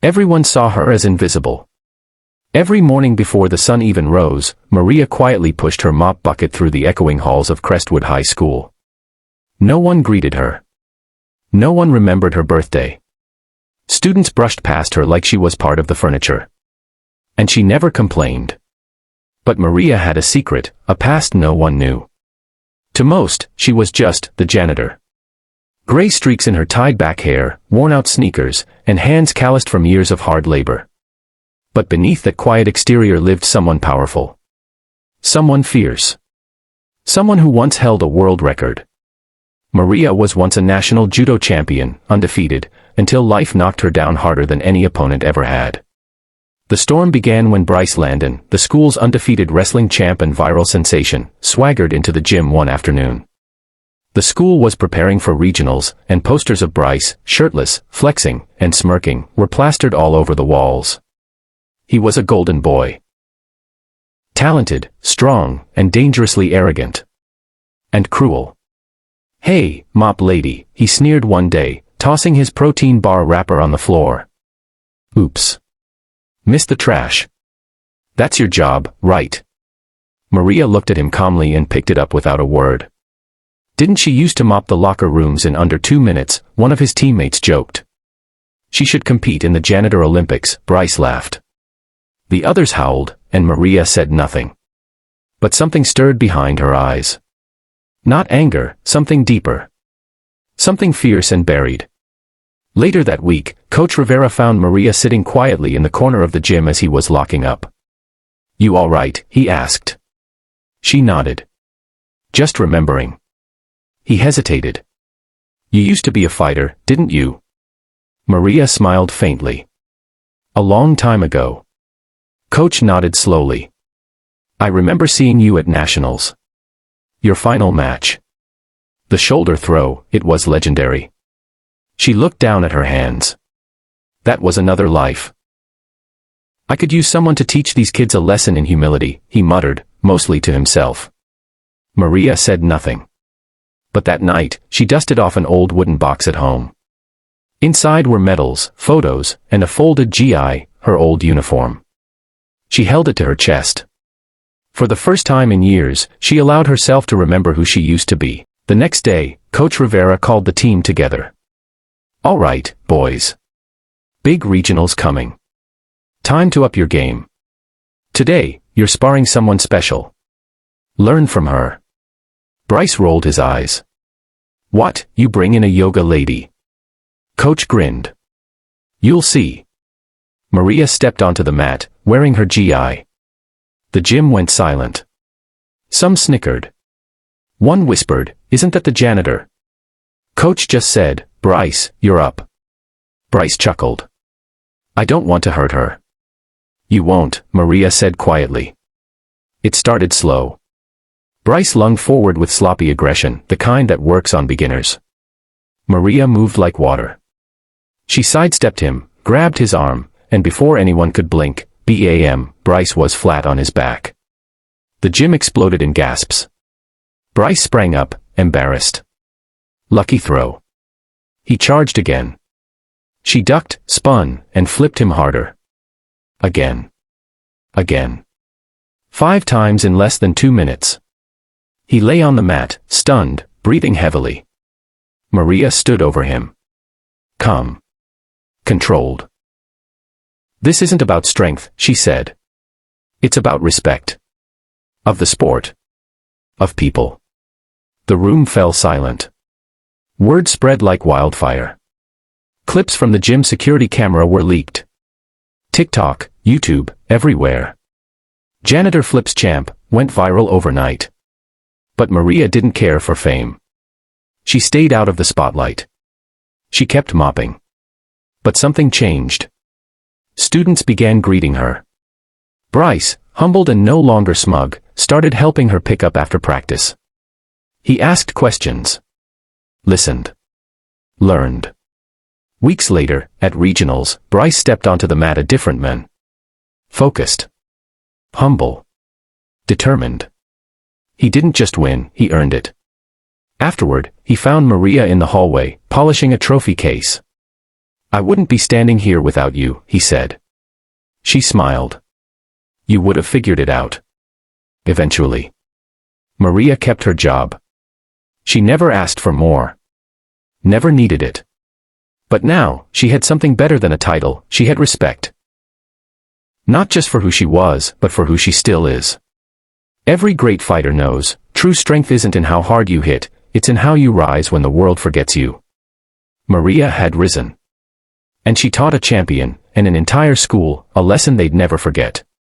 Everyone saw her as invisible. Every morning before the sun even rose, Maria quietly pushed her mop bucket through the echoing halls of Crestwood High School. No one greeted her. No one remembered her birthday. Students brushed past her like she was part of the furniture. And she never complained. But Maria had a secret, a past no one knew. To most, she was just the janitor. Gray streaks in her tied-back hair, worn-out sneakers, and hands calloused from years of hard labor. But beneath that quiet exterior lived someone powerful. Someone fierce. Someone who once held a world record. Maria was once a national judo champion, undefeated, until life knocked her down harder than any opponent ever had. The storm began when Bryce Landon, the school's undefeated wrestling champ and viral sensation, swaggered into the gym one afternoon. The school was preparing for regionals, and posters of Bryce, shirtless, flexing, and smirking, were plastered all over the walls. He was a golden boy. Talented, strong, and dangerously arrogant. And cruel. "Hey, mop lady," he sneered one day, tossing his protein bar wrapper on the floor. "Oops. Missed the trash. That's your job, right?" Maria looked at him calmly and picked it up without a word. "Didn't she used to mop the locker rooms in under 2 minutes?" one of his teammates joked. "She should compete in the Janitor Olympics," Bryce laughed. The others howled, and Maria said nothing. But something stirred behind her eyes. Not anger, something deeper. Something fierce and buried. Later that week, Coach Rivera found Maria sitting quietly in the corner of the gym as he was locking up. "You all right?" he asked. She nodded. "Just remembering." He hesitated. "You used to be a fighter, didn't you?" Maria smiled faintly. "A long time ago." Coach nodded slowly. "I remember seeing you at nationals. Your final match. The shoulder throw, it was legendary." She looked down at her hands. "That was another life. I could use someone to teach these kids a lesson in humility," he muttered, mostly to himself. Maria said nothing. But that night, she dusted off an old wooden box at home. Inside were medals, photos, and a folded GI, her old uniform. She held it to her chest. For the first time in years, she allowed herself to remember who she used to be. The next day, Coach Rivera called the team together. "All right, boys. Big regionals coming. Time to up your game. Today, you're sparring someone special. Learn from her." Bryce rolled his eyes. "What, you bring in a yoga lady?" Coach grinned. "You'll see." Maria stepped onto the mat, wearing her GI. The gym went silent. Some snickered. One whispered, "Isn't that the janitor?" Coach just said, "Bryce, you're up." Bryce chuckled. "I don't want to hurt her." "You won't," Maria said quietly. It started slow. Bryce lunged forward with sloppy aggression, the kind that works on beginners. Maria moved like water. She sidestepped him, grabbed his arm, and before anyone could blink, bam, Bryce was flat on his back. The gym exploded in gasps. Bryce sprang up, embarrassed. Lucky throw. He charged again. She ducked, spun, and flipped him harder. Again. Again. 5 times in less than 2 minutes. He lay on the mat, stunned, breathing heavily. Maria stood over him. Calm. Controlled. "This isn't about strength," she said. "It's about respect. Of the sport. Of people." The room fell silent. Word spread like wildfire. Clips from the gym security camera were leaked. TikTok, YouTube, everywhere. Janitor Flips Champ went viral overnight. But Maria didn't care for fame. She stayed out of the spotlight. She kept mopping. But something changed. Students began greeting her. Bryce, humbled and no longer smug, started helping her pick up after practice. He asked questions. Listened. Learned. Weeks later, at regionals, Bryce stepped onto the mat a different man. Focused. Humble. Determined. He didn't just win, he earned it. Afterward, he found Maria in the hallway, polishing a trophy case. I wouldn't be standing here without you, he said. She smiled. You would have figured it out. Eventually. Maria kept her job. She never asked for more. Never needed it. But now, she had something better than a title. She had respect. Not just for who she was, but for who she still is. Every great fighter knows, true strength isn't in how hard you hit, it's in how you rise when the world forgets you. Maria had risen. And she taught a champion, and an entire school, a lesson they'd never forget.